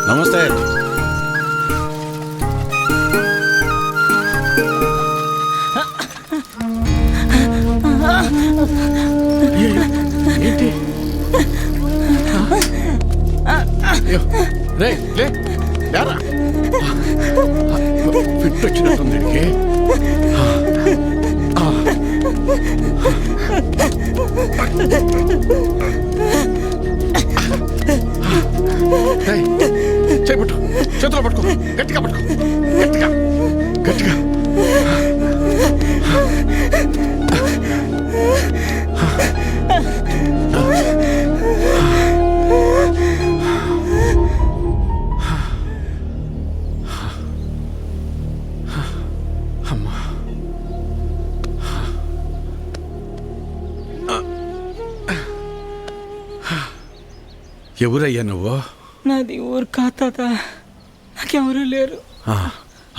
నమస్తే. ఏంటి? రే లేరా, ఫిట్ వచ్చినట్టుంది. చేపట్టు, చేతిలో పట్టుకో, గట్టిగా పట్టుకో, గట్టిగా గట్టిగా. అమ్మా, ఎవరయ్యా నువ్వు? నాది ఊరు కాత, నాకెవరూ లేరు.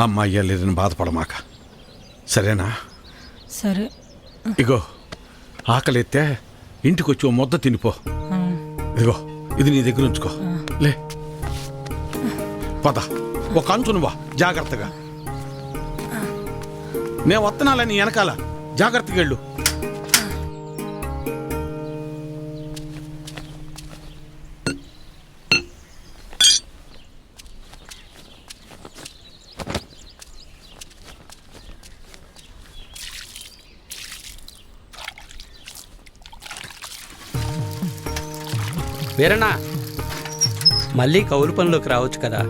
అమ్మాయ్యా లేదని బాధపడమాక, సరేనా? సరే. ఇగో ఆకలి ఎత్తే ఇంటికి వచ్చి ఓ ముద్ద తినిపో. ఇదిగో ఇది నీ దగ్గర ఉంచుకో. లే పద, ఒక అంచు నువ్వా, జాగ్రత్తగా. నేను వత్తనాలని వెనకాల, జాగ్రత్తగా వెళ్ళు. వీరన్నా, మళ్ళీ కౌలు పనిలోకి రావచ్చు కదా,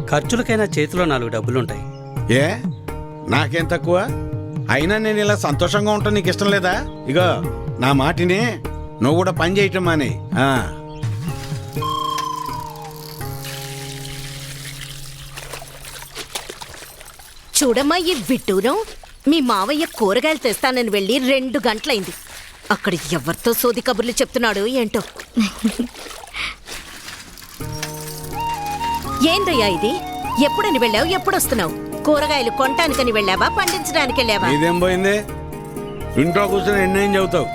ఖర్చులకైనా చేతిలో 4 డబ్బులుంటాయి. ఏ నాకేం తక్కువ? అయినా నేను ఇలా సంతోషంగా ఉంటాను, నీకు ఇష్టం లేదా? ఇగో నా మాటిని, నువ్వు కూడా పని చేయటం మాని. చూడమ్మా ఈ విడ్డూరం, మీ మావయ్య కూరగాయలు తెస్తానని వెళ్ళి 2 గంటలైంది. అక్కడ ఎవరితో సోది కబుర్లు చెప్తున్నాడు ఏంటో. ఏందయ్యా ఇది? ఎప్పుడని వెళ్ళావు, ఎప్పుడొస్తున్నావు? కూరగాయలు కొనటానికని వెళ్ళావా, పండించడానికి వెళ్ళావా? ఇదేం పోయింది? ఇంట్లో కూర్చొని ఎన్నేం చెబుతావు?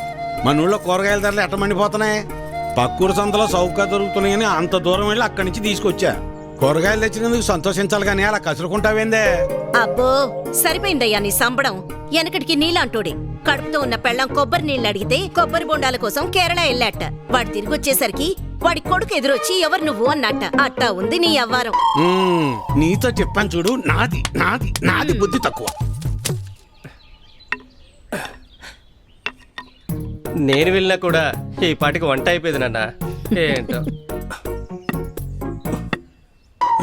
మన ఊళ్ళో కూరగాయల ధరలు ఎట్ట మండిపోతున్నాయి. పక్కూరు సంతలో చౌకగా దొరుకుతున్నాయని అంత దూరం వెళ్ళి అక్కడి నుంచి తీసుకొచ్చా. కూరగాయలు తెచ్చినందుకు సంతోషించాలి కానీ అలా కసురుకుంటావేందే? అబ్బో సరిపోయిందయ్యా నీ సంబడం. వెనకటికి నీళ్ళంటోడే కడుపుతో ఉన్న పెళ్ళం కొబ్బరి నీళ్ళు అడిగితే కొబ్బరి బొండాల కోసం కేరళ వెళ్ళాట. వాడు తిరిగి వచ్చేసరికి వాడి కొడుకు ఎదురొచ్చి ఎవరు నువ్వు అన్నట్ట. అట్టా ఉంది నీ అవ్వారం. నీతో చెప్పాను చూడు, నాది నాది నాది బుద్ధి తక్కువ. నేను వెళ్ళినా కూడా ఈ పాటికి వంట అయిపోయింది నాన్న. ఏంటో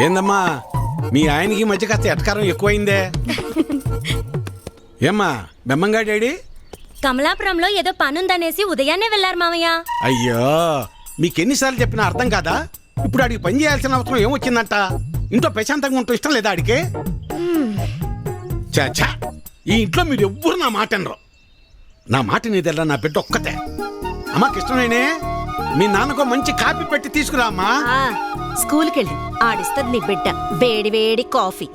ఏందమ్మా, మీ ఆయనకి మధ్య కాస్త ఎటకారం ఎక్కువైందే. ఏమ్మా బెమ్మంగా డాడీ? కమలాపురంలో ఏదో పనుందనేసి ఉదయాన్నే వెళ్లారు మామయ్య. అయ్యో, మీకెన్నిసార్లు చెప్పినా అర్థం కాదా? ఇప్పుడు ఆడికి పని చేయాల్సిన అవసరం ఏమొచ్చిందంట? ఇంట్లో ప్రశాంతంగా ఉంటూ ఇష్టం లేదా ఆడికి? చాచా, ఈ ఇంట్లో మీరు ఎవ్వరు నా మాట అనరు. నా మాట నీదెల్లా, నా బిడ్డ ఒక్కతే. అమ్మాకి ఇష్టమేనే, మీ నాన్నకు మంచి కాపీ పెట్టి తీసుకురా అమ్మా. స్కూల్కి వెళ్ళి ఆడిస్తుంది నీ బిడ్డ వేడి వేడి కాఫీ.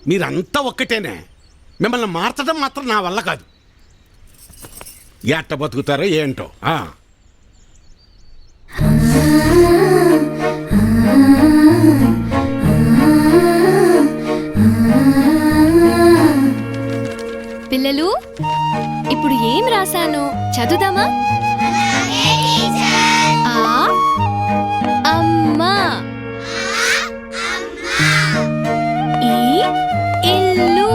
మీరంతా ఒక్కటేనే, మిమ్మల్ని మార్చడం మాత్రం నా వల్ల కాదు. ఎట్ట బతుకుతారో ఏంటో. పిల్లలు, ఇప్పుడు ఏం రాశాను చదువుదామా? అమ్మా, ఈ ఇల్లు,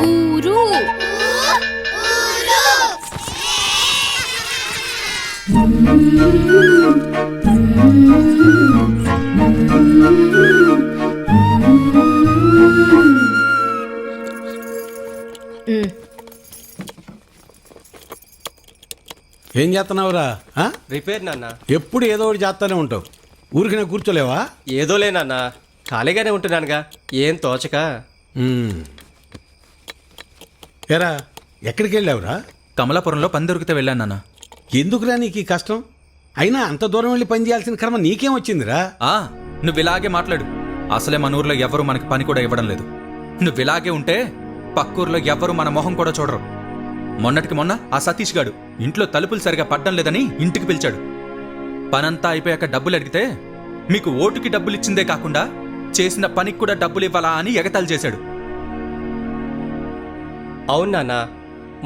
ఊరు, ఏం చేస్తున్నావురా ఆ? రిపేర్ నాన్న. ఎప్పుడు ఏదో ఒకటి చేస్తానే ఉంటావు. ఊరికి నేను కూర్చోలేవా? ఏదోలే నాన్న, ఖాళీగానే ఉంటున్నానుగా, ఏం తోచక. ఉమ్. ఏరా ఎక్కడికి వెళ్ళావురా? కమలాపురంలో పని దొరికితే వెళ్ళాను నాన్న. ఎందుకురా నీకు ఈ కష్టం? అయినా అంత దూరం వెళ్ళి పని చేయాల్సిన కర్మ నీకేం వచ్చిందిరా? నువ్వు ఇలాగే మాట్లాడు. అసలే మన ఊర్లో ఎవరు మనకి పని కూడా ఇవ్వడం లేదు. నువ్వు ఇలాగే ఉంటే పక్కూర్లో ఎవ్వరు మన మొహం కూడా చూడరు. మొన్నటికి మొన్న ఆ సతీష్ గాడు ఇంట్లో తలుపులు సరిగా పడ్డం లేదని ఇంటికి పిలిచాడు. పనంతా అయిపోయాక డబ్బులు అడిగితే మీకు ఓటుకి డబ్బులు ఇచ్చిందే కాకుండా చేసిన పనికి కూడా డబ్బులు ఇవ్వాలా అని ఎగతాళి చేశాడు. అవును నాన్న,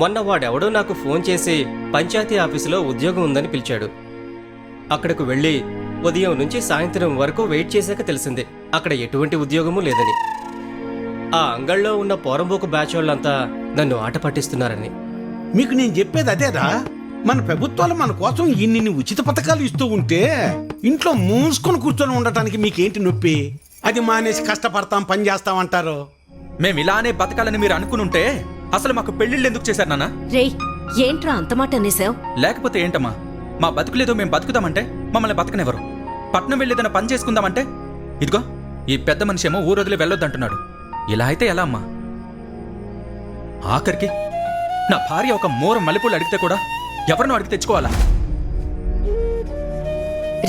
మొన్న వాడెవడో నాకు ఫోన్ చేసి పంచాయతీ ఆఫీసులో ఉద్యోగం ఉందని పిలిచాడు. అక్కడకు వెళ్ళి ఉదయం నుంచి సాయంత్రం వరకు వెయిట్ చేశాక తెలిసింది అక్కడ ఎటువంటి ఉద్యోగమూ లేదని. ఆ అంగళ్ళలో ఉన్న పోరంబోకు బ్యాచ్ వాళ్ళంతా నన్ను ఆట పట్టిస్తున్నారని. మీకు నేను చెప్పేది అదేరా. మన ప్రభుత్వాలు మన కోసం ఇన్ని ఉచిత పథకాలు ఇస్తూ ఉంటే ఇంట్లో మూసుకొని కూర్చొని ఉండటానికి మీకేంటి నొప్పి? అది మానేసి కష్టపడతాం, పని చేస్తాం అంటారు. మేము ఇలానే బతకాలని మీరు అనుకునుంటే అసలు మాకు పెళ్లిళ్ళు ఎందుకు చేశారు నాన్న? రేయ్, ఏంట్రా అంత మాట అనేసావు? లేకపోతే ఏంటమ్మా, మా బతుకులేదో మేము బతుకుదామంటే మమ్మల్ని బతకనివ్వరు. పట్నం వెళ్ళేదన్న పని చేసుకుందామంటే ఇదిగో ఈ పెద్ద మనిషి ఏమో ఊరు వదిలి వెళ్ళొద్దంటున్నాడు. ఇలా అయితే ఎలా అమ్మా? ఆఖరికి నా భార్య ఒక మూర మల్లెపూలు అడిగితే కూడా ఎవరినో అడిగి తెచ్చుకోవాలా?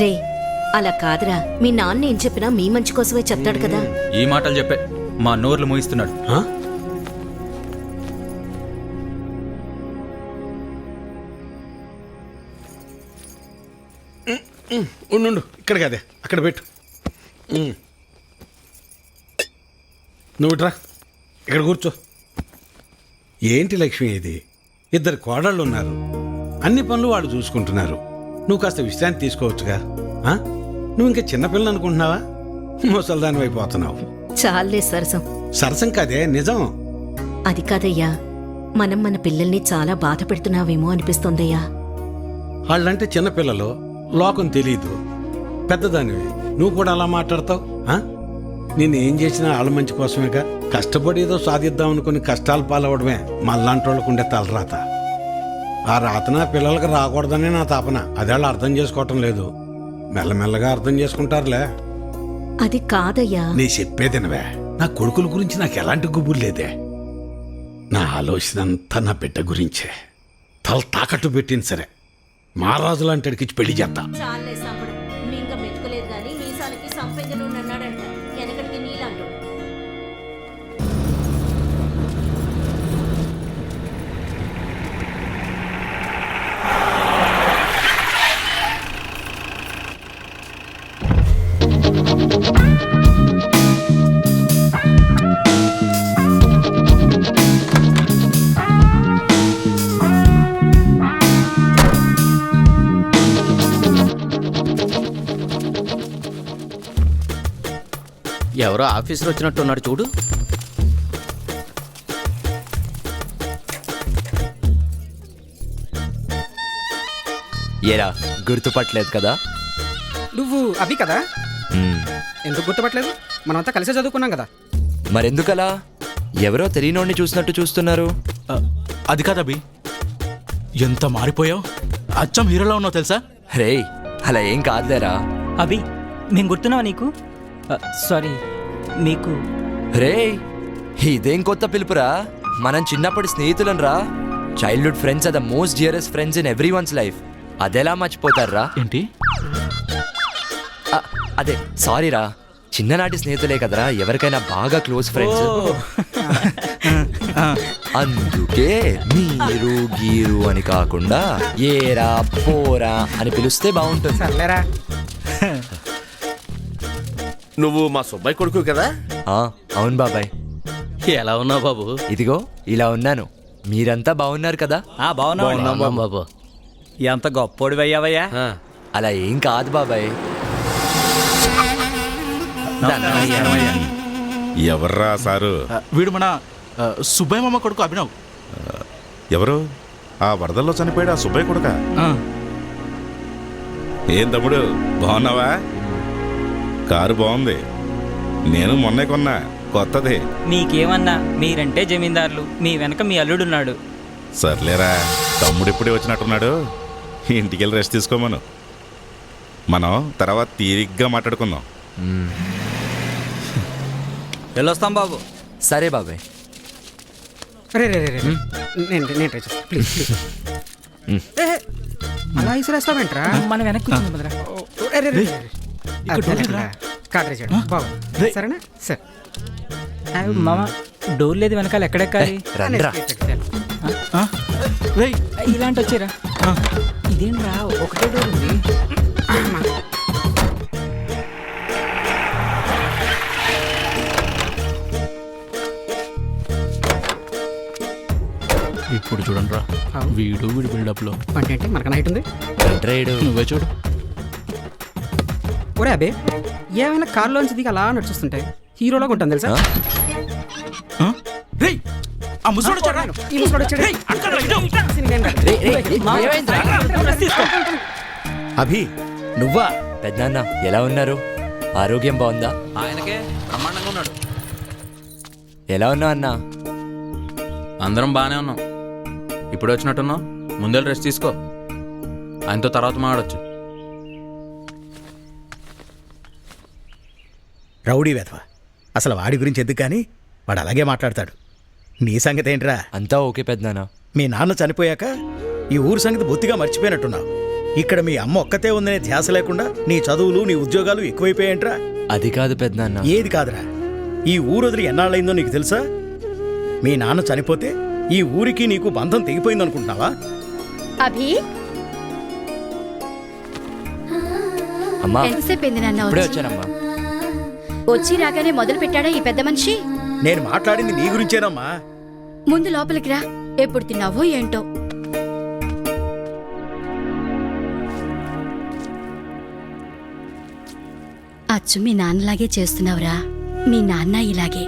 రే, అలా కాదురా. మీ నాన్న ఏం చెప్పినా మీ మంచి కోసమే చెప్తాడు కదా. ఈ మాటలు చెప్పే మా నోర్లు మూయిస్తున్నాడు. ఆ? ఉండు, ఇక్కడికి అదే అక్కడ పెట్టు. నువ్వు ఇట్రా, ఇక్కడ కూర్చో. ఏంటి లక్ష్మి ఇది? ఇద్దరు కోడళ్ళు ఉన్నారు, అన్ని పనులు వాళ్ళు చూసుకుంటున్నారు. నువ్వు కాస్త విశ్రాంతి తీసుకోవచ్చుగా. ఆ? నువ్వు ఇంకా చిన్నపిల్లలు అనుకుంటున్నావా? ముసల్దాని అయిపోతున్నావు. చాలే సరసం. సరసం కాదే, నిజం. అది కాదయ్యా, మనం మన పిల్లల్ని చాలా బాధ పెడుతున్నావేమో అనిపిస్తోందయ్యా. వాళ్ళంటే చిన్నపిల్లలు, లోకం తెలీదు. పెద్దదానివి నువ్వు కూడా అలా మాట్లాడతావు? నేనేం చేసినా వాళ్ళ మంచి కోసమేగా. కష్టపడి ఏదో సాధిద్దాం అనుకుని కష్టాలు పాలవడమే మళ్ళాంటి వాళ్ళకు ఉండే తలరాత. ఆ రాతన పిల్లలకు రాకూడదని నా తాపన. అదేళ్ళు అర్థం చేసుకోవటం లేదు. మెల్లమెల్లగా అర్థం చేసుకుంటారులే. అది కాదయ్యా. నీ చెప్పేదినవే. నా కొడుకుల గురించి నాకు ఎలాంటి గుబురు లేదే. నా ఆలోచన అంతా నా బిడ్డ గురించే. తల తాకట్టు పెట్టింది సరే, మహారాజు లాంటి అడిగిచ్చి పెళ్లి చేస్తా. చాలే సంపడం. మింగ మెతుకులేదు గాని మీసాలకి సంపెంగలు అన్నాడంట. వెనకడికి నీళ్ళంటు. ఎవరో ఆఫీసర్ వచ్చినట్టున్నాడు చూడు. ఏరా గుర్తుపట్టలేదు కదా? నువ్వు అవి కదా? ఎందుకు గుర్తుపట్టలేదు? మనమంతా కలిసే చదువుకున్నాం కదా. మరెందుకలా? ఎవరో తెలియనోడిని చూసినట్టు చూస్తున్నారు. అది కాదు అభి, ఎంత మారిపోయావు. అచ్చం హీరోలో ఉన్నావు తెలుసా? రే, అలా ఏం కాదులేరా. అభి, మేము గుర్తున్నావా నీకు? సారీ, మీకు. రే, ఇదేం కొత్త పిలుపురా? మనం చిన్నప్పటి స్నేహితులం రా. Childhood friends are the most dearest friends in every one's life. అదెలా మర్చిపోతారా? ఏంటి? అదే సారీ రా, చిన్ననాటి స్నేహితులే కదరా ఎవరికైనా బాగా క్లోజ్ ఫ్రెండ్స్. అందుకే మీరు గీరు అని కాకుండా ఏరా పోరా అని పిలిస్తే బాగుంటుంది. సర్లేరా. నువ్వు మా సుబ్బాయి కొడుకు కదా? అవును బాబాయ్. ఎలా ఉన్నావు బాబు? ఇదిగో ఇలా ఉన్నాను. మీరంతా బాగున్నారు కదా? బాగున్నాం బాబు. ఎంత గొప్పోడివయ్యావయ్యా. అలా ఏం కాదు బాబాయ్. ఎవర్రా సారు? వీడు మన సుబ్బయ్య మామ కొడుకు అభినవ్. ఎవరు? ఆ వరదల్లో చనిపోయాడు ఆ సుబ్బయ్య కొడుక? ఏం తమ్ముడు బాగున్నావా? కారు బాగుంది, నేను మొన్నే కొన్నా, కొత్తది. మీకేమన్నా, మీరంటే జమీందారులు, మీ వెనక మీ అల్లుడున్నాడు. సర్లేరా, తమ్ముడు ఇప్పుడే వచ్చినట్టున్నాడు. ఇంటికి వెళ్ళి రెస్ట్ తీసుకోమను. మనం తర్వాత తీరిగ్గా మాట్లాడుకుందాం. వెళ్ళొస్తాం బాబు. సరే బాబాయ్. రే రే రే రే. నేను ట్రై చేస్తాను ప్లీజ్ ప్లీజ్. అలా ఇసురేస్తావేంట్రా? మనం వెనక్కి కూర్చుందాం భద్రా. కార్డ్ రేసాడు బాబు. సరేనా సార్? మామ డోర్ లేదు వెనకాల ఎక్కడెక్కాలి? రండ్రా. రేయ్ ఇలాంటి వచ్చారా? ఇదేంట్రా ఒకటే డోర్ ఉంది. ఇప్పుడు చూడండి రా, వీడు బిల్డప్లో అంటే ఏంటి మనకు నైట్ ఉంది. నువ్వే చూడు. ఒరే అబే, ఏమైనా కార్లోంచి దిగి అలా నడుచుస్తుంటే హీరోలాగా ఉంటుంది తెలుసా? రేయ్ ఆ ముసలోడు చూడరా. ఈ ముసలోడు వచ్చాడు. అభి నువ్వా? పెద్దనాన్న ఎలా ఉన్నారు? ఆరోగ్యం బాగుందా? ఆయనకే బ్రహ్మాండంగా ఉన్నాడు. ఎలా ఉన్నావు అన్నా? అందరం బాగానే ఉన్నాం. ఇప్పుడు వచ్చినట్టున్నావు, ముందే రెస్ట్ తీసుకో. ఆయనతో తర్వాత మాట్లాడొచ్చు. రౌడీ వెధవ, అసలు వాడి గురించి ఎందుకు కానీ వాడు అలాగే మాట్లాడతాడు. నీ సంగతి ఏంట్రా? అంతా ఓకే పెద్దనాన్న. మీ నాన్న చనిపోయాక ఈ ఊరు సంగతి బొత్తిగా మర్చిపోయినట్టున్నావు. ఇక్కడ మీ అమ్మ ఒక్కతే ఉందనే ధ్యాస లేకుండా నీ చదువులు నీ ఉద్యోగాలు ఎక్కువైపోయాయంట్రా. అది కాదు పెద్దనాన్న. ఏది కాదురా? ఈ ఊరు వదిలి ఎన్నాళ్ళైందో నీకు తెలుసా? మీ నాన్న చనిపోతే ఈ ఊరికి నీకు బంధం తెగిపోయిందనుకుంటున్నావా? అభి అమ్మా ఎంతసేపు అయింది నాన్న ఇప్పుడే వచ్చానమ్మా. వచ్చి రాగానే మొదలు పెట్టాడా ఈ పెద్ద మనిషి? నేను మాట్లాడింది నీ గురించేనమ్మా. ముందు లోపలికి రా. ఎప్పుడు తిన్నావో ఏంటో. అచ్చు మీ నాన్నలాగే చేస్తున్నావురా. మీ నాన్న ఇలాగే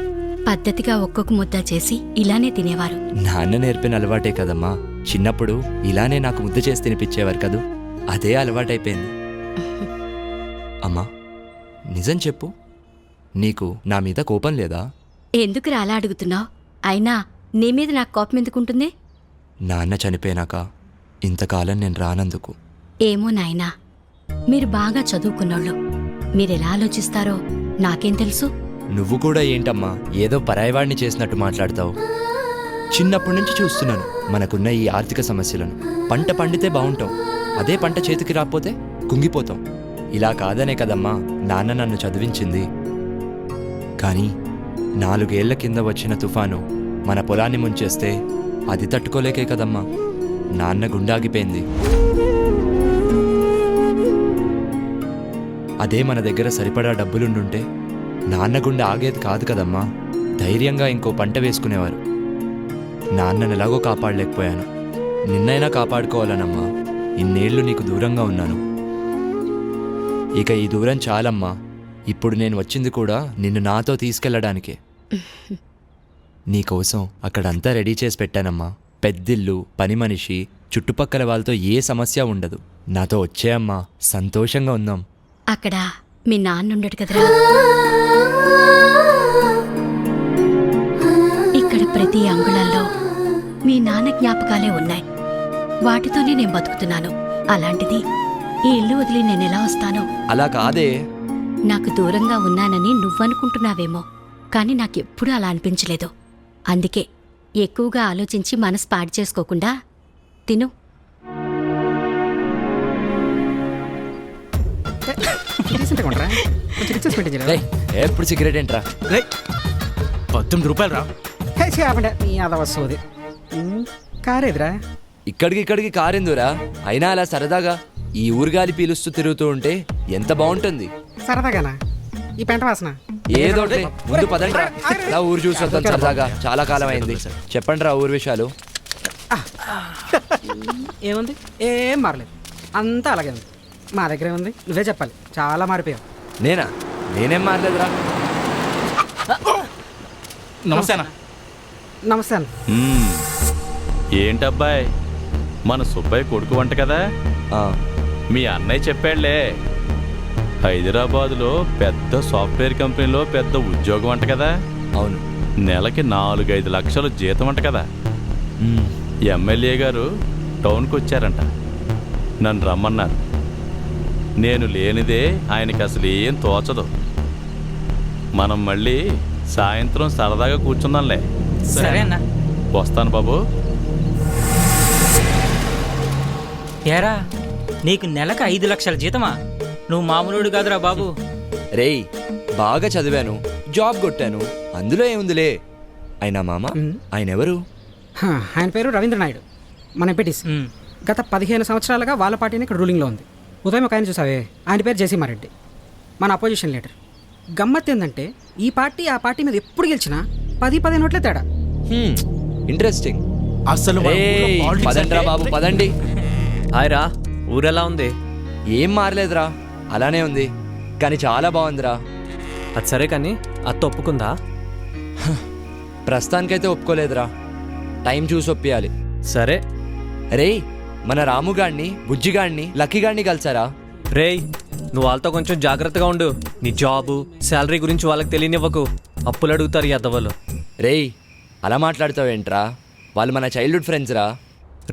పద్ధతిగా ఒక్కొక్క ముద్ద చేసి ఇలానే తినేవారు. నాన్న నేర్పిన అలవాటే కదమ్మా. చిన్నప్పుడు ఇలానే నాకు ముద్ద చేసి తినిపించేవారు కదూ, అదే అలవాటైపోయింది. అమ్మా నిజం చెప్పు, నీకు నా మీద కోపం లేదా? ఎందుకు అలా అడుగుతున్నావు? అయినా నీ మీద నాకు కోపం ఎందుకుంటుంది? నాన్న చనిపోయినాక ఇంతకాలం నేను రానందుకు. ఏమో నాయనా, మీరు బాగా చదువుకున్నోళ్ళు. మీరెలా ఆలోచిస్తారో నాకేం తెలుసు? నువ్వు కూడా ఏంటమ్మా ఏదో పరాయివాడిని చేసినట్టు మాట్లాడతావు. చిన్నప్పటి నుంచి చూస్తున్నాను మనకున్న ఈ ఆర్థిక సమస్యలను. పంట పండితే బాగుంటాం, అదే పంట చేతికి రాకపోతే కుంగిపోతాం. ఇలా కాదనే కదమ్మా నాన్న నన్ను చదివించింది. కానీ 4 ఏళ్ల కింద వచ్చిన తుఫాను మన పొలాన్ని ముంచేస్తే అది తట్టుకోలేకే కదమ్మా నాన్న గుండాగిపోయింది. అదే మన దగ్గర సరిపడా డబ్బులుండుంటే నాన్న గుండె ఆగేది కాదు కదమ్మా. ధైర్యంగా ఇంకో పంట వేసుకునేవారు. నాన్నను ఎలాగో కాపాడలేకపోయాను, నిన్నైనా కాపాడుకోవాలనమ్మా ఇన్నేళ్లు నీకు దూరంగా ఉన్నాను. ఇక ఈ దూరం చాలమ్మా. ఇప్పుడు నేను వచ్చింది కూడా నిన్ను నాతో తీసుకెళ్లడానికే. నీకోసం అక్కడంతా రెడీ చేసి పెట్టానమ్మా. పెద్దిల్లు, పని మనిషి, చుట్టుపక్కల వాళ్ళతో ఏ సమస్య ఉండదు. నాతో వచ్చేయమ్మా, సంతోషంగా ఉందాం. అక్కడ మీ నాన్నుండడు కదరా. ఇక్కడ ప్రతి అంగుళంలో మీ నాన్న జ్ఞాపకాలే ఉన్నాయి. వాటితోనే నేను బతుకుతున్నాను. అలాంటిది ఈ ఇల్లు వదిలి నేనెలా వస్తానో? అలా కాదే. నాకు దూరంగా ఉన్నానని నువ్వనుకుంటున్నావేమో, కానీ నాకెప్పుడూ అలా అనిపించలేదు. అందుకే ఎక్కువగా ఆలోచించి మనసు పాడు చేసుకోకుండా తిను. ఎప్పుడు సిగరెట్ ఏంట్రా? 18 రూపాయలు రా. వస్తుంది కారేదిరా. ఇక్కడికి కారెందురా? అయినా అలా సరదాగా ఈ ఊరుగాలి పీలుస్తూ తిరుగుతూ ఉంటే ఎంత బాగుంటుంది. సరదాగానా ఈ పెంట వాసన? ఏదో ముందు పదండ్రా, ఇలా ఊరు చూసి వద్దాం సరదాగా. చాలా కాలం అయింది. చెప్పండి రా ఊరు విషయాలు. ఏముంది? ఏం మారలేదు, అంతా అలాగే ఉంది. మా దగ్గర ఏముంది? నువ్వే చెప్పాలి. చాలా మారిపోయావు. నేనేం మారలేదురా. నమస్తే అన్న. నమస్తే అన్న. ఏంటబ్బాయ్, మన సుబ్బయ్య కొడుకు వంట కదా? మీ అన్నయ్య చెప్పాడులే, హైదరాబాదులో పెద్ద సాఫ్ట్వేర్ కంపెనీలో పెద్ద ఉద్యోగం అంట కదా? అవును. నెలకి 4-5 లక్షలు జీతం అంట కదా? ఎమ్మెల్యే గారు టౌన్కి వచ్చారంట. నన్ను రమ్మన్నారు. నేను లేనిదే ఆయనకి అసలు ఏం తోచదు. మనం మళ్ళీ సాయంత్రం సరదాగా కూర్చుందాంలే. సరే అన్న. వస్తాను బాబు. ఏరా, నీకు నెలకు 5 లక్షల జీతమా? నువ్వు మామూలుడు కాదురా బాబు. రేయ్, బాగా చదివాను, జాబ్ కొట్టాను, అందులో ఏముందిలే. అయినా మామ, ఆయన ఎవరు? ఆయన పేరు రవీంద్ర నాయుడు, మన ఎంపీటీసీ. గత 15 సంవత్సరాలుగా వాళ్ళ పార్టీని ఇక్కడ రూలింగ్లో ఉంది. ఉదయం ఒక ఆయన చూసావే, ఆయన పేరు జయసింహారెడ్డి, మన అపోజిషన్ లీడర్. గమ్మత్ ఏంటంటే ఈ పార్టీ ఆ పార్టీ మీద ఎప్పుడు గెలిచినా 10-15 ఓట్లే తేడా. ఇంట్రెస్టింగ్. అసలు మన ఊర్లో politics పదండ్రా అంటే- బాబు, పదండి. హాయ్ రా, ఊరెలా ఉంది? ఏం మారలేదురా, అలానే ఉంది, కానీ చాలా బాగుందిరా. అది సరే కానీ అత్త ఒప్పుకుందా? ప్రస్తుతానికైతే ఒప్పుకోలేదురా, టైం చూసి ఒప్పియాలి. సరే. రేయ్, మన రాముగాడిని, బుజ్జిగాడిని, లక్కీగాడిని కలిసారా? రేయ్, నువ్వు వాళ్ళతో కొంచెం జాగ్రత్తగా ఉండు. నీ జాబు, శాలరీ గురించి వాళ్ళకి తెలియనివ్వకు. అప్పులు అడుగుతారు ఈ అద్దవాళ్ళు. రేయ్, అలా మాట్లాడతావేంట్రా? వాళ్ళు మన చైల్డ్హుడ్ ఫ్రెండ్స్ రా.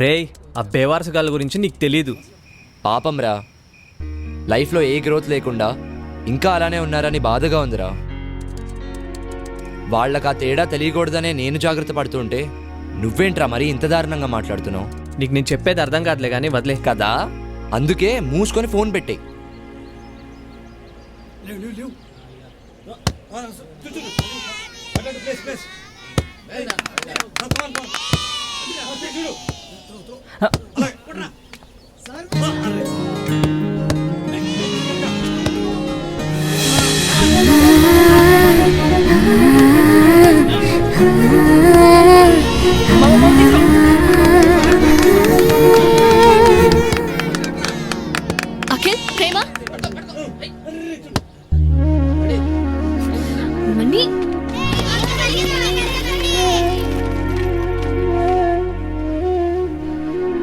రేయ్, ఆ బేవారసగాళ్ళ గురించి నీకు తెలీదు. పాపం రా, లైఫ్లో ఏ గ్రోత్ లేకుండా ఇంకా అలానే ఉన్నారని బాధగా ఉందిరా. వాళ్ళకి ఆ తేడా తెలియకూడదనే నేను జాగ్రత్త పడుతుంటే నువ్వేంట్రా మరీ ఇంత దారుణంగా మాట్లాడుతున్నావు? నీకు నేను చెప్పేది అర్థం కాదులే కానీ వదిలే. కదా, అందుకే మూసుకొని ఫోన్ పెట్టే. అఖిల్, ప్రేమ, మణి.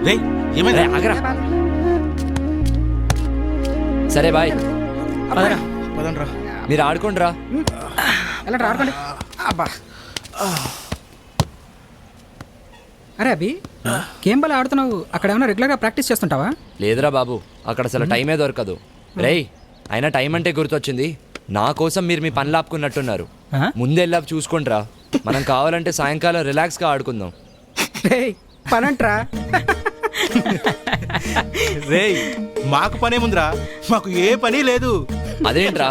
రేయ్, ఏమైంది? ఆగరా. సరే బాయ్, పదండ్రా. మీరు ఆడుకోండిరా. ఎలా ఆడుకోండి. అబ్బా, అరే అభి, గేమ్ బాల్ ఆడుతున్నావు, అక్కడ ఏమైనా రెగ్యులర్గా ప్రాక్టీస్ చేస్తుంటావా? లేదురా బాబు, అక్కడ అసలు టైమే దొరకదు. రేయ్, అయినా టైం అంటే గుర్తొచ్చింది, నా కోసం మీరు మీ పనులు ఆపుకున్నట్టున్నారు. ముందెళ్ళా చూసుకోండిరా, మనం కావాలంటే సాయంకాలం రిలాక్స్గా ఆడుకుందాం. రేయ్, పనంట్రా. రేయ్, మాకు పనేముందిరా, మాకు ఏ పని లేదు. అదేంట్రా,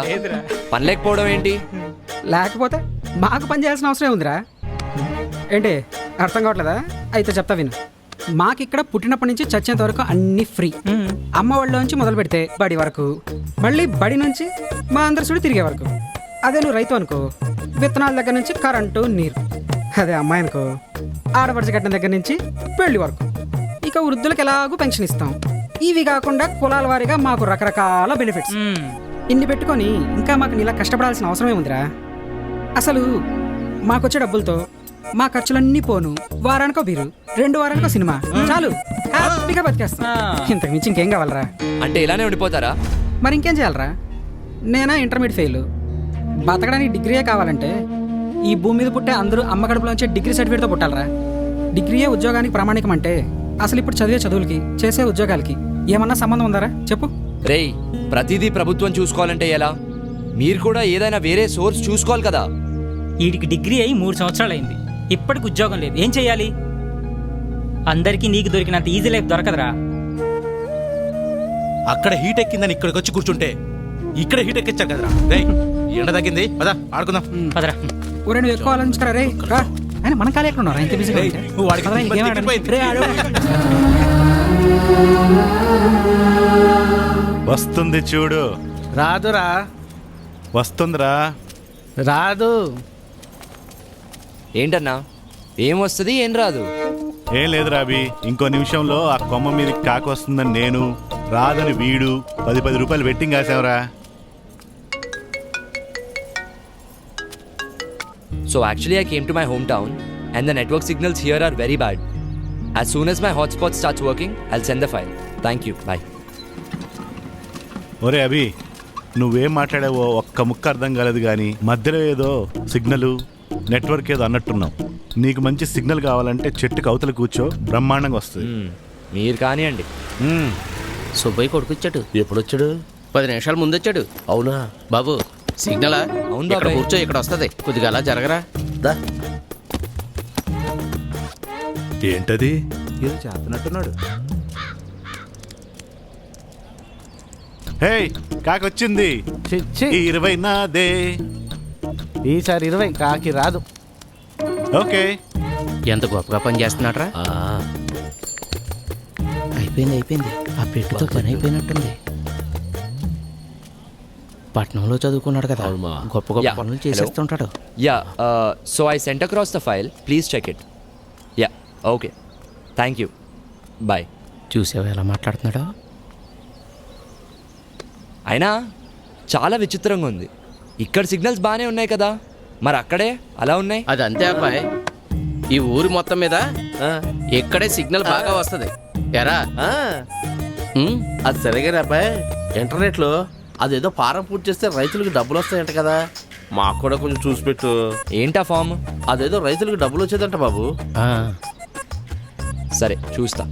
పని లేకపోవడం ఏంటి? లేకపోతే మాకు పని చేయాల్సిన అవసరం ఉందిరా. ఏంటి, అర్థం కావట్లేదా? అయితే చెప్తా విను. మాకిక్కడ పుట్టినప్పటి నుంచి చచ్చేంత వరకు అన్ని ఫ్రీ. అమ్మ వాళ్ళ నుంచి మొదలు పెడితే బడి వరకు, మళ్ళీ బడి నుంచి మా అందరి చూడు తిరిగే వరకు. అదే నువ్వు రైతు అనుకో, విత్తనాల దగ్గర నుంచి కరెంటు, నీరు. అదే అమ్మాయి అనుకో, ఆడపడిచి కట్టిన దగ్గర నుంచి పెళ్లి వరకు. ఇక వృద్ధులకు ఎలాగూ పెన్షన్ ఇస్తాం. ఇవి కాకుండా కులాల వారీగా మాకు రకరకాల బెనిఫిట్స్. ఇన్ని పెట్టుకొని ఇంకా మాకు నీలా కష్టపడాల్సిన అవసరమే ఉందిరా. అసలు మాకొచ్చే డబ్బులతో మా ఖర్చులన్నీ పోను. వారానికో బీరు, 2 వారానికో సినిమా, చాలు, హ్యాపీగా బతికేస్తా. ఇంతకు మించి ఇంకేం కావాలరా? అంటే ఇలానే ఉండిపోతారా? మరి ఇంకేం చేయాలరా? నేనా ఇంటర్మీడియట్ ఫెయిల్. బతకడానికి డిగ్రీయే కావాలంటే ఈ భూమి మీద పుట్టే అందరూ అమ్మ కడుపులోంచే డిగ్రీ సర్టిఫికేట్తో పుట్టాలరా. డిగ్రీయే ఉద్యోగానికి ప్రామాణికం అంటే అసలు ఇప్పుడు చదివే చదువులకి, చేసే ఉద్యోగాలకి ఏమన్నా సంబంధం ఉందారా చెప్పు? రేయ్, ప్రతిదీ ప్రభుత్వం చూసుకోవాలంటే ఎలా? మీరు కూడా ఏదైనా వేరే సోర్స్ చూసుకోవాలి కదా. వీడికి డిగ్రీ అయి 3 సంవత్సరాలు అయింది, ఇప్పటికి ఉద్యోగం లేదు. ఏం చెయ్యాలి? అందరికీ నీకు దొరికినంత ఈజీ లైఫ్ దొరకదురా. అక్కడ హీట్ ఎక్కిందని ఇక్కడికి వచ్చి కూర్చుంటే ఇక్కడ హీట్ ఎక్కించారు కదరా. రేయ్, ఎండ తగ్గింది, పదా ఆడుకుందాం. పదరా. ఊరే నువ్వు ఎక్కువ ఆలోచించరా రే. రా, ఆయన మన కాలే ఎక్కడ ఉన్నారా? ఇంత బిజీగా ఉంటే. వాడికి పదరా, ఇంకేం ఆడండి. రే, ఆడు. వస్తుంది చూడు. రాదురా. వస్తుందిరా. రాదు. ఏంటన్నా, ఏం వస్తుంది ఏం రాదు? ఏం లేదు రాబి, ఇంకో నిమిషంలో ఆ కొమ్మ మీదకి కాకి వస్తుందని నేను, రాదని వీడు 10 రూపాయలు vetting కాసావురా. So actually I came to my hometown and the network signals here are very bad. As soon as my hotspot starts working, I'll send the file. Thank you. Bye. ఒరే అభి, నువ్వేం మాట్లాడావో ఒక్క ముక్క అర్థం కాలేదు కానీ మధ్యలో ఏదో సిగ్నల్ నెట్వర్క్ ఏదో అన్నట్టున్నావు. నీకు మంచి సిగ్నల్ కావాలంటే చెట్టుకు అవతల కూర్చో, బ్రహ్మాండంగా వస్తుంది. మీరు కానివ్వండి. సుబ్బయ్య కొడుకు వచ్చాడు. ఎప్పుడు వచ్చాడు? 10 నిమిషాల ముందు వచ్చాడు. అవునా బాబు సిగ్నలా? అవును ఇక్కడ బాబాయ్. కూర్చో, ఇక్కడ వస్తుంది. కొద్దిగా అలా జరగరా. దా. ఏంటది? ఏదో చేస్తున్నట్టున్నాడు. హే కాకొచ్చింది. ఈ 20 నాదే. ఈసారి 20 కాకి రాదు. ఓకే. ఎంత గొప్పగా పని చేస్తున్నాడ్రా. అయిపోయింది. ఆ పెట్టుతో పని అయిపోయినట్టుంది. పట్నంలో చదువుకున్నాడు కదా, గొప్ప గొప్ప Yeah. పనులు చేసేస్తుంటాడు. Yeah so I sent across the file, please check it. Yeah okay, thank you, bye. చూసావా ఎలా మాట్లాడుతున్నాడో? అయినా చాలా విచిత్రంగా ఉంది. ఇక్కడ సిగ్నల్స్ బాగానే ఉన్నాయి కదా, మరి అక్కడే అలా ఉన్నాయి. అది అంతే అబ్బాయి, ఈ ఊరి మొత్తం మీద ఇక్కడే సిగ్నల్ బాగా వస్తుంది. ఎరా అది సరిగా అబ్బాయి, ఇంటర్నెట్లో అదేదో ఫారం పూర్తి చేస్తే రైతులకు డబ్బులు వస్తాయంట కదా, మాకు కూడా కొంచెం చూసి పెట్టు. ఏంటా ఫామ్? అదేదో రైతులకు డబ్బులు వచ్చేదంట బాబు. సరే చూస్తా.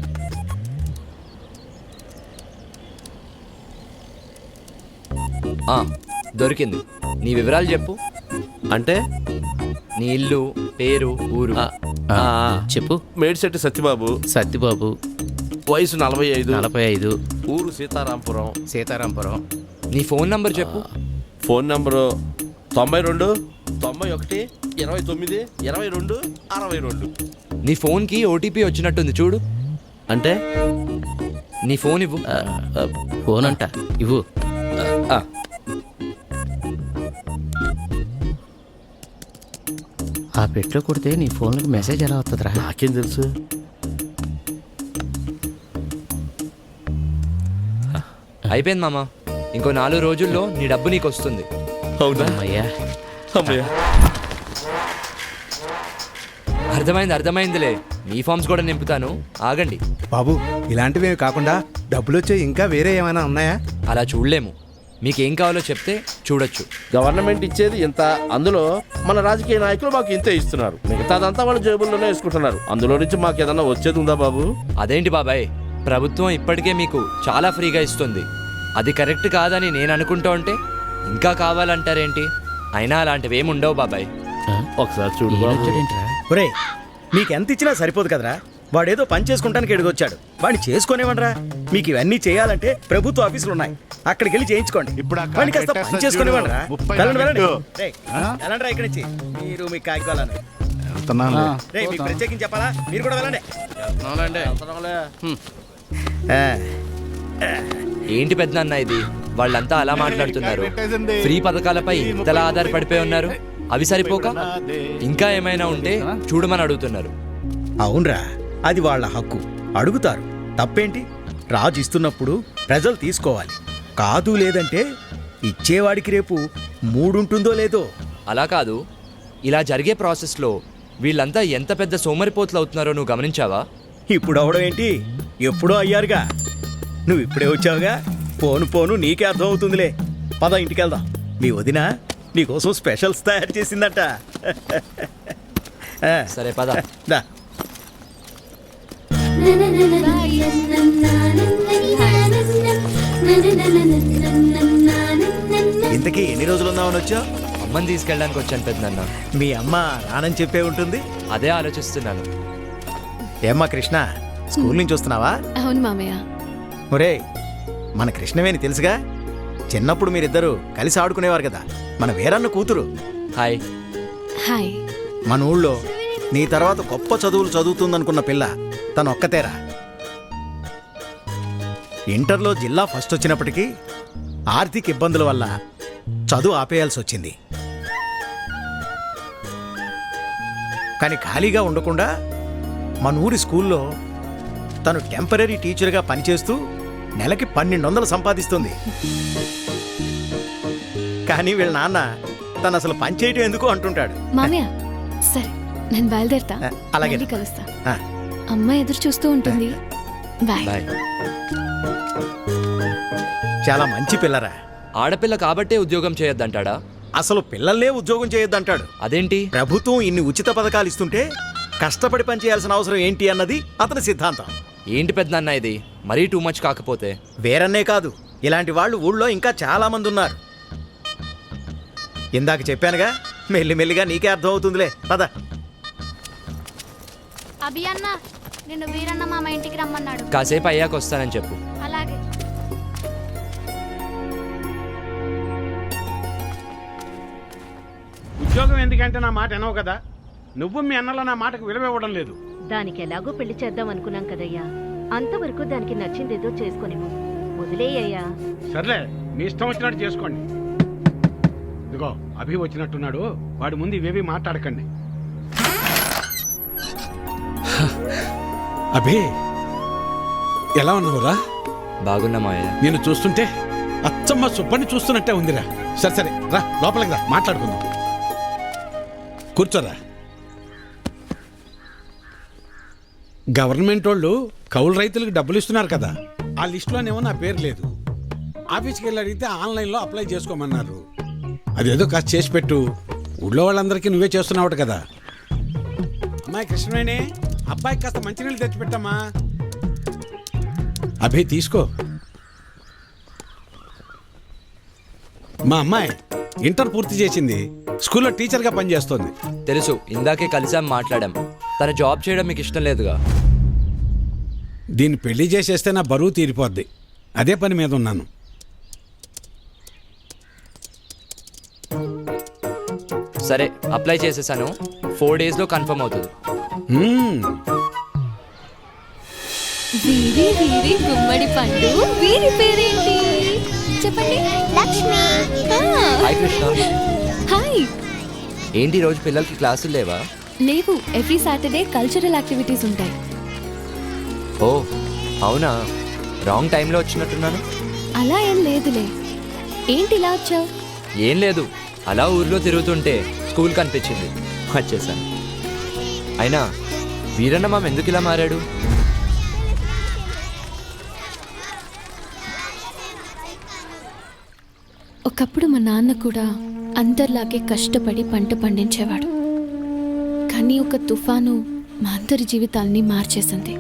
దొరికింది. నీ వివరాలు చెప్పు. అంటే నీ ఇల్లు, పేరు, ఊరు. చెప్పు. మేడిశెట్టి సత్యబాబు, వయసు 45, 45, ఊరు సీతారాంపురం. నీ ఫోన్ నంబర్ చెప్పు. Phone number 92 91 29 22 62. నీ ఫోన్కి ఓటీపీ వచ్చినట్టుంది చూడు. అంటే నీ ఫోన్ ఇవ్వు. ఫోన్ అంట ఇవ్వు. ఆ పెట్లో కొడితే నీ ఫోన్కి మెసేజ్ ఎలా వస్తుందిరా? నాకేం తెలుసు. అయిపోయింది మామ, ఇంకో 4 రోజుల్లో నీ డబ్బు నీకు వస్తుంది. అవునా? అమ్మయ్యా. అర్థమైందిలే, మీ ఫామ్స్ కూడా నింపుతాను, ఆగండి. బాబు ఇలాంటివి కాకుండా డబ్బులు వచ్చే ఇంకా వేరే ఏమైనా ఉన్నాయా? అలా చూడలేము, మీకేం కావాలో చెప్తే చూడొచ్చు. గవర్నమెంట్ ఇచ్చేది ఇంత, అందులో మన రాజకీయ నాయకులు మాకు ఇంతే ఇస్తున్నారు, మిగతాదంతా వాళ్ళ జేబుల్లోనే వేసుకుంటున్నారు. అందులో నుంచి మాకు ఏదన్నా వచ్చేది ఉందా బాబు? అదేంటి బాబాయ్, ప్రభుత్వం ఇప్పటికే మీకు చాలా ఫ్రీగా ఇస్తుంది. అది కరెక్ట్ కాదని నేను అనుకుంటూ ఉంటే ఇంకా కావాలంటారేంటి? అయినా అలాంటివి ఏమి ఉండవు బాబాయ్. ఒకసారి చూడు బాబు. ఒరే మీకు ఎంత ఇచ్చినా సరిపోదు కదరా, వాడేదో పని చేసుకుంటానికి ఎడుగొచ్చాడు, వాడిని చేసుకునేవనరా. మీకు ఇవన్నీ చేయాలంటే ప్రభుత్వ ఆఫీసులు ఉన్నాయి, అక్కడికి వెళ్ళి చేయించుకోండి. ఇప్పుడు ఆ వాడిని కాస్త కాకి పని చేసుకునేవనరా. 30 వెళ్ళండి పెట్టు. రేయ్, వెళ్ళండిరా ఇక్కడి నుంచి, మీరు మీ కాగితాలను. వెళ్తున్నానులే. రేయ్ మీకు ప్రత్యేకించి చెప్పాలా, మీరు కూడా వెళ్ళండి. ఏంటి పెద్దనాన్న ఇది, వాళ్ళంతా అలా మాట్లాడుతున్నారు. ఫ్రీ పథకాలపై ఇంతలా ఆధారపడిపోయి ఉన్నారు, అవి సరిపోక ఇంకా ఏమైనా ఉంటే చూడమని అడుగుతున్నారు. అవునరా, అది వాళ్ళ హక్కు, అడుగుతారు, తప్పేంటి? రాజు ఇస్తున్నప్పుడు ప్రజలు తీసుకోవాలి, కాదు లేదంటే ఇచ్చేవాడికి రేపు మూడుంటుందో లేదో. అలా కాదు, ఇలా జరిగే ప్రాసెస్లో వీళ్ళంతా ఎంత పెద్ద సోమరిపోతులు అవుతున్నారో నువ్వు గమనించావా? ఇప్పుడు అవడం ఏంటి, ఎప్పుడో అయ్యారుగా, నువ్వు ఇప్పుడే వచ్చావుగా, పోను నీకే అర్థం అవుతుందిలే. పద ఇంటికి వెళ్దాం, మీ వదిన నీకోసం స్పెషల్స్ తయారు చేసిందట. సరే పద. దా. ఇంతకీ ఎన్ని రోజులు ఉందామని వచ్చావు? అమ్మని తీసుకెళ్ళడానికి వచ్చాను పెద్దనాన్న. మీ అమ్మ రానని చెప్పే ఉంటుంది. అదే ఆలోచిస్తున్నాను. ఏమ్మా కృష్ణ, స్కూల్ నుంచి వస్తున్నావా? అవును మామయ్య. ఒరే మన కృష్ణవేని తెలుసుగా, చిన్నప్పుడు మీరిద్దరూ కలిసి ఆడుకునేవారు కదా, మన వీరన్న కూతురు. హాయ్. హాయ్. మన ఊళ్ళో నీ తర్వాత గొప్ప చదువులు చదువుతుందనుకున్న పిల్ల తను ఒక్కతేరా. ఇంటర్లో జిల్లా ఫస్ట్ వచ్చినప్పటికీ ఆర్థిక ఇబ్బందుల వల్ల చదువు ఆపేయాల్సి వచ్చింది. కానీ ఖాళీగా ఉండకుండా మన ఊరి స్కూల్లో తను టెంపరీ టీచర్గా పనిచేస్తూ నెలకి 1200 సంపాదిస్తుంది. కానీ వీళ్ళ నాన్న తను అసలు పని చేయటం ఎందుకు అంటుంటాడు. మామయ్య సరే నేను బయలుదేరుతా. అలాగే మళ్ళీ కలుస్తా. అమ్మ ఎదురు చూస్తూ ఉంటుంది. బాయ్. బాయ్. చాలా మంచి పిల్లరా. ఆడపిల్ల కాబట్టే ఉద్యోగం చేయొద్దంటాడా? అసలు పిల్లల్నే ఉద్యోగం చేయొద్దంటాడు. అదేంటి? ప్రభుత్వం ఇన్ని ఉచిత పథకాలు ఇస్తుంటే కష్టపడి పని చేయాల్సిన అవసరం ఏంటి అన్నది అతని సిద్ధాంతం. ఏంటి పెద్దనాన్న ఇది మరీ టూ మచ్ కాకపోతే? వేరన్నే కాదు, ఇలాంటి వాళ్ళు ఊళ్ళో ఇంకా చాలా మంది ఉన్నారు. ఇందాక చెప్పానుగా, మెల్లిమెల్లిగా నీకే అర్థం అవుతుందిలే. పద. అభి అన్న, నిన్ను వీరన్న మామ ఇంటికి రమ్మన్నాడు. కాసేపు అయ్యాక వస్తానని చెప్పు. అలాగే. ఉద్యోగం ఎందుకంటే నా మాట వినవు కదా. నువ్వు మీ అన్నలో నా మాటకు విలువ ఇవ్వడం లేదు. దానికి ఎలాగో పెళ్లి చేద్దాం అనుకున్నాం కదయ్యా. అంతవరకు దానికి నచ్చిందేదో చేసుకునివ్వు. వదిలేయ్యా. సర్లే, మీ ఇష్టం వచ్చినట్టు చేసుకోండి. ఇదిగో అభి వచ్చినట్టున్నాడు, వాడి ముందు ఇవేవి మాట్లాడకండి. అభి, ఎలా ఉన్నావురా? బాగున్నా మావయ్య. నేను చూస్తుంటే అచ్చమ్మ సుబ్బని చూస్తున్నట్టే ఉందిరా. సరే సరే, రా లోపలికి రా, మాట్లాడుకుందాం. కూర్చోరా. గవర్నమెంట్ వాళ్ళు కౌలు రైతులకు డబ్బులు ఇస్తున్నారు కదా, ఆ లిస్టులోనేమో నా పేరు లేదు. ఆఫీస్కి వెళ్ళి అడిగితే ఆన్లైన్లో అప్లై చేసుకోమన్నారు. అదేదో కాస్త చేసి పెట్టు. ఊళ్ళో వాళ్ళందరికీ నువ్వే చేస్తున్నావు కదా. అమ్మాయి కృష్ణవేణి, అబ్బాయికి కాస్త మంచినీళ్ళు తెచ్చిపెట్టమ్మా. అభి తీసుకో. మా అమ్మాయి ఇంటర్ పూర్తి చేసింది, స్కూల్లో టీచర్గా పనిచేస్తోంది. తెలుసు, ఇందాకే కలిసాం, మాట్లాడాం. తన జాబ్ చేయడం మీకు ఇష్టం లేదుగా. దీన్ని పెళ్లి చేసేస్తే నా బరువు తీరిపోద్ది. అదే పని మీద ఉన్నాను. సరే, అప్లై చేసేసాను. 4 daysలో కన్ఫర్మ్ అవుతుంది. వీరి వీరి గుమ్మడి పండు, వీరి పేరేంటి చెప్పండి? లక్ష్మి. హాయ్ కృష్ణ. హాయ్. ఏంటి రోజు పిల్లలకి క్లాసులు లేవా? లేవు, ఎవ్రీ సాటర్డే కల్చరల్ యాక్టివిటీస్ ఉంటాయి. ఓ అవునా, రాంగ్ టైంలో వచ్చినట్టున్నాను. అలా ఏం లేదులే. ఏంటి ఇలా వచ్చావు? ఏం లేదు, అలా ఊర్లో తిరుగుతుంటే స్కూల్ కనిపించింది, వచ్చేసాను. అయినా వీరన్న మామ ఎందుకు ఇలా మారాడు? ఒకప్పుడు మా నాన్న కూడా అందరిలాగే కష్టపడి పంట పండించేవాడు. కానీ ఒక తుఫాను మా అందరి జీవితాల్ని మార్చేసింది.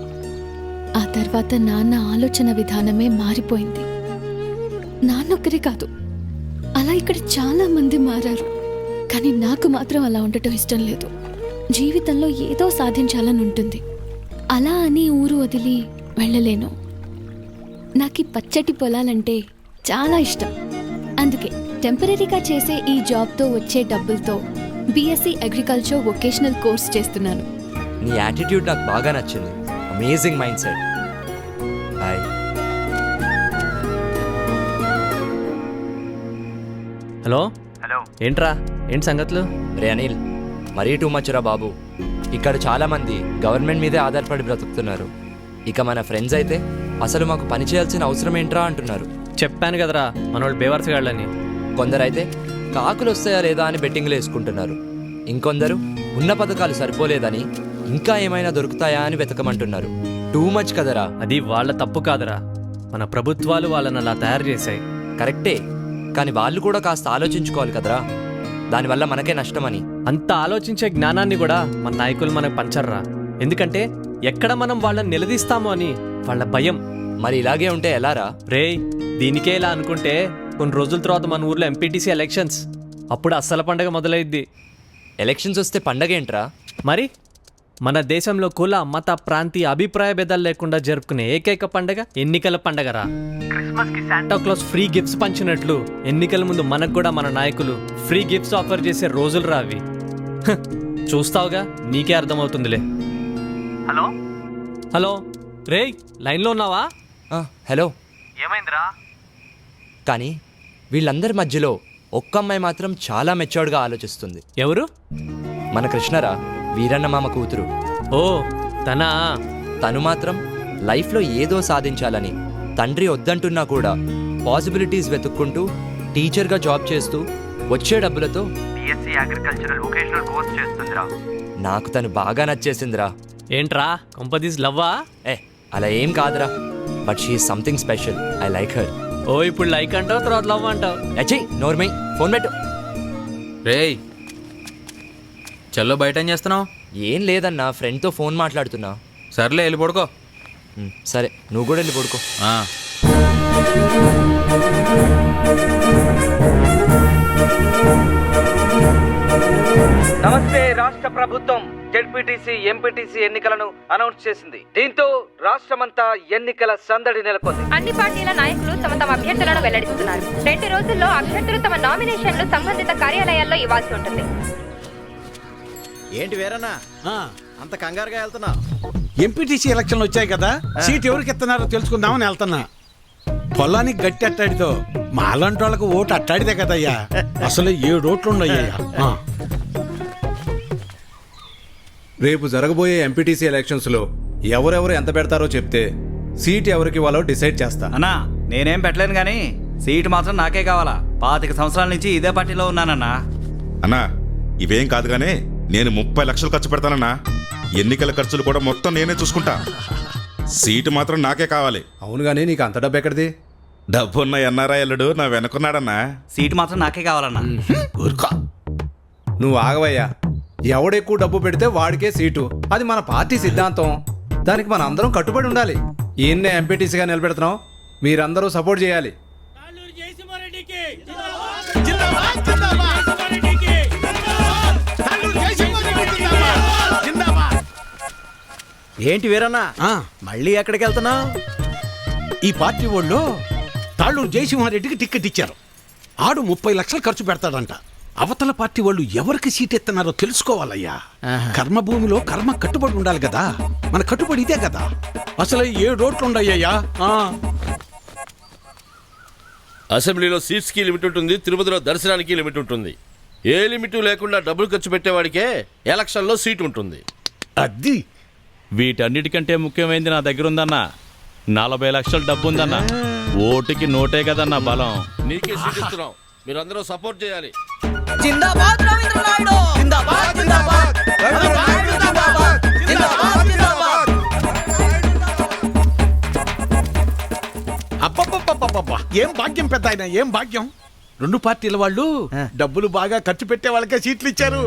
ఆ తర్వాత నాన్న ఆలోచన విధానమే మారిపోయింది. నాన్నొక్కరే కాదు, అలా ఇక్కడ చాలా మంది మారారు. కానీ నాకు మాత్రం అలా ఉండటం ఇష్టం లేదు. జీవితంలో ఏదో సాధించాలని ఉంటుంది. అలా అని ఊరు వదిలి వెళ్ళలేను. నాకు ఈ పచ్చటి పొలాలంటే చాలా ఇష్టం. అందుకే టెంపరీగా చేసే ఈ జాబ్తో వచ్చే డబ్బులతో బీఎస్సీ అగ్రికల్చర్ వొకేషనల్ కోర్స్ చేస్తున్నాను. నీ యాటిట్యూడ్ నాకు బాగా నచ్చింది. Amazing mind set. Hi. Hello. Hello. ఏంట్రా, ఏంటి సంగతులు? రే అనిల్, మరీ టూ మచ్ రా బాబు. ఇక్కడ చాలా మంది గవర్నమెంట్ మీదే ఆధారపడి బ్రతుకుతున్నారు. ఇక మన ఫ్రెండ్స్ అయితే అసలు మాకు పని చేయాల్సిన అవసరం ఏంట్రా అంటున్నారు. చెప్పాను కదరా, మనోళ్ళు బేవర్సగాళ్ళని. కొందరైతే కాకులు వస్తాయా లేదా అని బెట్టింగ్లు వేసుకుంటున్నారు. ఇంకొందరు ఉన్న పథకాలు సరిపోలేదని ఇంకా ఏమైనా దొరుకుతాయా అని వెతకమంటున్నారు. టూ మచ్ కదరా. అది వాళ్ళ తప్పు కాదరా, మన ప్రభుత్వాలు వాళ్ళని అలా తయారు చేశాయి. కరెక్టే, కానీ వాళ్ళు కూడా కాస్త ఆలోచించుకోవాలి కదరా. దానివల్ల మనకే నష్టమని. అంత ఆలోచించే జ్ఞానాన్ని కూడా మన నాయకులు మనకు పంచర్రా. ఎందుకంటే ఎక్కడ మనం వాళ్ళని నిలదీస్తామో అని వాళ్ళ భయం. మరి ఇలాగే ఉంటే ఎలారా? రేయ్, దీనికే ఇలా అనుకుంటే కొన్ని రోజుల తర్వాత మన ఊర్లో ఎంపీటీసీ ఎలక్షన్స్, అప్పుడు అస్సల పండగ మొదలైద్ది. ఎలక్షన్స్ వస్తే పండగ ఏంట్రా? మరి మన దేశంలో కుల మత ప్రాంతీయ అభిప్రాయ భేదాలు లేకుండా జరుపుకునే ఏకైక పండగ ఎన్నికల పండగరా. క్రిస్మస్కి శాంటా క్లాస్ ఫ్రీ గిఫ్ట్స్ పంచినట్లు ఎన్నికల ముందు మనకు కూడా మన నాయకులు ఫ్రీ గిఫ్ట్స్ ఆఫర్ చేసే రోజులు రా అవి. చూస్తావుగా, నీకే అర్థమవుతుందిలే. హలో హలో, రేయ్ లైన్లో ఉన్నావా? హలో. ఏమైందిరా? కానీ వీళ్ళందరి మధ్యలో ఒక్క అమ్మాయి మాత్రం చాలా మెచ్యూర్డ్గా ఆలోచిస్తుంది. ఎవరు? మన కృష్ణరా, వీరన్న మామ కూతురు. ఓ తనా? తను మాత్రం లైఫ్లో ఏదో సాధించాలని తండ్రి వద్దంటున్నా కూడా పాసిబిలిటీస్ వెతుక్కుంటూ టీచర్గా జాబ్ చేస్తూ వచ్చే డబ్బులతో బీఎస్సీ అగ్రికల్చరల్ వొకేషనల్ కోర్స్ చేస్తుందిరా. నాకు తను బాగా నచ్చేసిందిరా. ఏంట్రా, కొంపదీస్ లవ్వా? అలా ఏం కాదురా, but she is something special. I like her. ఓ ఇప్పుడు లైక్ అంటావు, తర్వాత లవ్ అంటావు. అచ్చయ్ నోర్మై, ఫోన్ పెట్టు. రేయ్ చల్లో, బయట ఏం చేస్తున్నావు? ఏం లేదన్నా, ఫ్రెండ్తో ఫోన్ మాట్లాడుతున్నా. సర్లే, వెళ్ళి పడుకో. సరే నువ్వు కూడా వెళ్ళి పడుకో. నమస్తే. రాష్ట్ర ప్రభుత్వం జెడ్పీటీసీ ఎంపీటీసీ ఎన్నికలను అనౌన్స్ చేసింది. దీంతో రాష్ట్రమంతా ఎన్నికల సందడి నెలకొంది. అన్ని పార్టీల నాయకులు తమ తమ అభ్యర్థులను వెల్లడిస్తున్నారు. 2 రోజుల్లో అభ్యర్థులు తమ నామినేషన్లు సంబంధిత కార్యాలయాల్లో ఇవ్వాల్సి ఉంటుంది. ఏంటి వేరన్నా అంత కంగారుగా వెళ్తున్నా? ఎంపీటీసీ ఎలక్షన్లు వచ్చాయి కదా, సీట్ ఎవరికి ఇస్తున్నారో తెలుసుకుందామని వెళ్తున్నా. పొలానికి గట్టి అట్టాడితో మాలాంటి వాళ్ళకు ఓటు అట్టాడితే కదయ్యా. అసలు 7 ఓట్లు ఉన్నాయ్యా. రేపు జరగబోయే ఎంపీటీసీ ఎలక్షన్స్లో ఎవరెవరు ఎంత పెడతారో చెప్తే సీట్ ఎవరికి ఇవ్వాలో డిసైడ్ చేస్తా. అన్నా నేనేం పెట్టలేను కానీ సీటు మాత్రం నాకే కావాలా. 25 సంవత్సరాల నుంచి ఇదే పార్టీలో ఉన్నానన్నా. అన్నా ఇవేం కాదు కానీ నేను 30 లక్షలు ఖర్చు పెడతానన్నా. ఎన్నికల ఖర్చులు కూడా మొత్తం నేనే చూసుకుంటా. సీటు మాత్రం నాకే కావాలి. అవును కానీ నీకు అంత డబ్బు ఎక్కడిది? డబ్బున్న ఎన్ఆర్ఐ అల్లుడు నా వెనుకున్నాడన్నా. సీటు మాత్రం నాకే కావాలన్నా. నువ్వు ఆగవయ్యా. ఎవడెక్కువ డబ్బు పెడితే వాడికే సీటు. అది మన పార్టీ సిద్ధాంతం. దానికి మన అందరం కట్టుబడి ఉండాలి. ఈయన్నే ఎంపీటీసీగా నిలబెడుతున్నాం. మీరందరూ సపోర్ట్ చేయాలి. ఏంటి వీరన్నా మళ్ళీ ఎక్కడికి వెళ్తున్నావు? ఈ పార్టీ వాళ్ళు తాళ్ళూరు జయసింహారెడ్డికి టికెట్ ఇచ్చారు. ఆడు 30 లక్షలు ఖర్చు పెడతాడంట. అవతల పార్టీ వాళ్ళు ఎవరికి సీట్ ఎత్తున్నారో తెలుసుకోవాలయ్యా. కర్మభూమిలో కర్మ కట్టుబడి ఉండాలి కదా. మన కట్టుబడి ఇదే కదా. అసలు 7 ఓట్లు ఉండయ్యా. అసెంబ్లీలో సీట్స్కి లిమిట్ ఉంటుంది, తిరుపతిలో దర్శనానికి లిమిట్ ఉంటుంది. ఏ లిమిట్ లేకుండా డబ్బులు ఖర్చు పెట్టేవాడికే ఎలక్షన్లో సీట్ ఉంటుంది. అది వీటన్నిటికంటే ముఖ్యమైనది నా దగ్గర ఉందన్నా. 40 లక్షల డబ్బు ఉందన్నా. ఓటుకి నోటే కదన్నా బలం. నీకే సీట్ ఇస్తున్నాం, మీరందరూ సపోర్ట్ చేయాలి. జిందాబాద్ రవీంద్ర నాయుడు. జిందాబాద్ జిందాబాద్ రవీంద్ర నాయుడు. జిందాబాద్ జిందాబాద్ జిందాబాద్. అబ్బబ్బబ్బబ్బబ్బా, ఏం భాగ్యం పెద్ద ఆయన, ఏం భాగ్యం. 2 పార్టీల వాళ్ళు డబ్బులు బాగా ఖర్చు పెట్టే వాళ్ళకే సీట్లు ఇచ్చారు.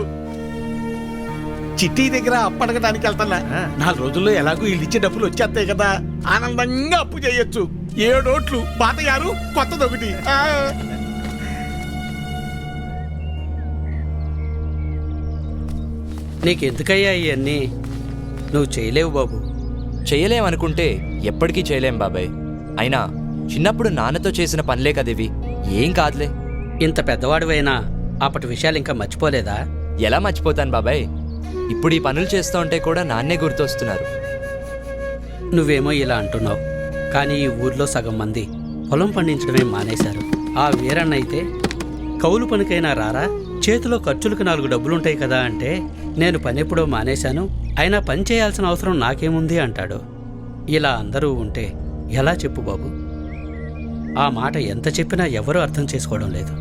చిట్టి దగ్గర అప్పడగడానికి వెళ్తున్నా. 4 రోజుల్లో ఎలాగో వీళ్ళు ఇచ్చే డబ్బులు వచ్చేస్తాయి కదా. ఆనందంగా అప్పు చేయొచ్చు. 7 ఓట్లు పాతయారు, కొత్తదొకటి. నీకెందుకయ్యా ఇవన్నీ? నువ్వు చేయలేవు బాబు. చేయలేమనుకుంటే ఎప్పటికీ చేయలేం బాబాయ్. అయినా చిన్నప్పుడు నాన్నతో చేసిన పనులే కదేవి. ఏం కాదులే. ఇంత పెద్దవాడివైనా అప్పటి విషయాలు ఇంకా మర్చిపోలేదా? ఎలా మర్చిపోతాను బాబాయ్. ఇప్పుడు ఈ పనులు చేస్తూ ఉంటే కూడా నాన్నే గుర్తొస్తున్నారు. నువ్వేమో ఇలా అంటున్నావు, కానీ ఈ ఊర్లో సగం మంది పొలం పండించడమే మానేశారు. ఆ వీరన్న అయితే కౌలు పనికైనా రారా, చేతిలో ఖర్చులకు 4 డబ్బులుంటాయి కదా అంటే నేను పని ఎప్పుడో మానేశాను, అయినా పని చేయాల్సిన అవసరం నాకేముంది అంటాడు. ఇలా అందరూ ఉంటే ఎలా చెప్పు బాబు? ఆ మాట ఎంత చెప్పినా ఎవరూ అర్థం చేసుకోవడం లేదు.